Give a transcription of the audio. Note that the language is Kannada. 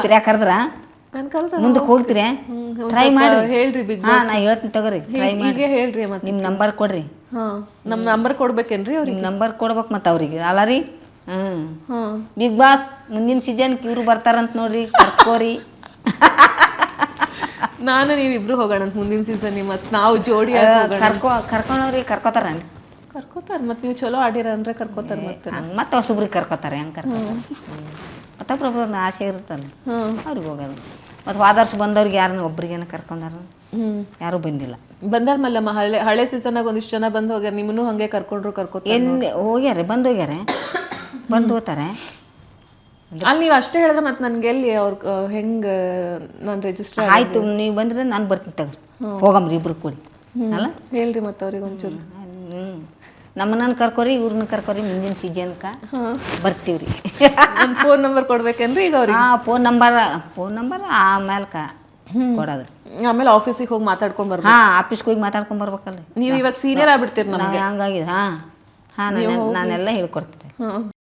ಹೋಗ್ತೀರಾ ಕರೆದ್ರ ಮುಂದಕ್ಕೆ ಹೋಗ್ತೀರಾ ಟ್ರೈ ಮಾಡಿ ಹೇಳ್ರಿ ಬಿಗ್ ಹಾಂ ನಾ ಹೇಳ್ತೀನಿ ತಗೋರಿ ಟ್ರೈ ಮಾಡಿ ಹೀಗೆ ಹೇಳ್ರಿ ಮತ್ತೆ ನಿಮ್ಮ ನಂಬರ್ ಕೊಡ್ರಿ ನಮ್ಮ ನಂಬರ್ ಕೊಡ್ಬೇಕೇನ್ರಿ ಅವ್ರಿಗೆ ನಿಮ್ಮ ನಂಬರ್ ಕೊಡ್ಬೇಕು ಮತ್ತು ಅವ್ರಿಗೆ ಅಲ್ಲ ರೀ ಬಿಗ್ ಬಾಸ್ ಮುಂದಿನ ಸೀಸನ್ಗೆ ಇವ್ರು ಬರ್ತಾರಂತ ನೋಡ್ರಿ ಕರ್ಕೋರಿ ನಾನು ನೀವಿಬ್ರು ಹೋಗೋಣ ಅಂತ ಮುಂದಿನ ಸೀಸನ್ ಮತ್ತೆ ನಾವು ಜೋಡಿ ಕರ್ಕೊಂಡವ್ರಿ ಕರ್ಕೋತಾರ ಕರ್ಕೋತಾರ ಮತ್ತೆ ನೀವು ಚಲೋ ಆಡಿರ ಅಂದ್ರೆ ಕರ್ಕೋತಾರ ಮತ್ತೆ ಮತ್ತೆ ಹೊಸಬ್ರಿಗೆ ಕರ್ಕೋತಾರೆ ಹೆಂಗೆ ಕರ್ಕೋತಾರೆ ಮತ್ತೊಬ್ಬರೊಬ್ಬರು ಒಂದು ಆಸೆ ಇರುತ್ತಲ್ಲ ಅವ್ರಿಗೆ ಹೋಗೋದು ಮತ್ತು ಹೋದರ್ಷ ಬಂದವ್ರಿಗೆ ಯಾರನ್ನ ಒಬ್ರಿಗೇನ ಕರ್ಕೊಂಡಾರ ಯಾರೂ ಬಂದಿಲ್ಲ ಬಂದಾರ ಮಲ್ಲಮ್ಮ ಹಳೆ ಸೀಸನ್ನಾಗ ಒಂದಿಷ್ಟು ಜನ ಬಂದು ಹೋಗ್ಯಾರ ನಿಮ್ಮನ್ನು ಹಂಗೆ ಕರ್ಕೋತಾರೆ ಎಲ್ಲಿ ಹೋಗ್ಯಾರೆ ಬಂದು ಹೋಗ್ಯಾರೆ ಬಂದು ಹೋಗ್ತಾರೆ ಅಲ್ಲಿ ನೀವು ಅಷ್ಟೇ ಹೇಳಿದ್ರೆ ಮತ್ತೆ ನನ್ಗೆ ಎಲ್ಲಿ ಅವ್ರ ಹೆಂಗೆ ನಾನು ರಿಜಿಸ್ಟರ್ ಆಯ್ತು ನೀವು ಬಂದ್ರೆ ನಾನು ಬರ್ತೀನಿ ತಗ್ರಿ ಹೋಗಮ್ರಿ ಇಬ್ರು ಕೂಡಿ ಅಲ್ಲ ಹೇಳ್ರಿ ಮತ್ತೆ ಅವ್ರಿಗೆ ಒಂಚೂರು ನಮ್ಮನ್ನ ಕರ್ಕೋರಿ ಇವ್ರನ್ನ ಕರ್ಕೋರಿ ಮುಂದಿನ ಸೀಸನ್ಗೆ ಬರ್ತೀವ್ರಿ ನನ್ನ ಫೋನ್ ನಂಬರ್ ಕೊಡ್ಬೇಕೇನ್ರಿ ಈಗ ಅವ್ರಿಗೆ ಫೋನ್ ನಂಬರ್ ಆಮೇಲೆ ಕೊಡೋದ್ರಿ ಆಮೇಲೆ ಆಫೀಸಿಗೆ ಹೋಗಿ ಮಾತಾಡ್ಕೊಂಡ್ ಬರ್ಬೇಕು ಆಫೀಸ್ಗೆ ಹೋಗಿ ಮಾತಾಡ್ಕೊಂಡ್ ಬರ್ಬೇಕಲ್ರಿ ನೀವು ಇವಾಗ ಸೀನಿಯರ್ ಆಗ್ಬಿಡ್ತೀರಿ ನಮ್ಗೆ ಹಂಗಾಗಿದೆ ನಾನೆಲ್ಲ ಹೇಳ್ಕೊಡ್ತಿದ್ದೆ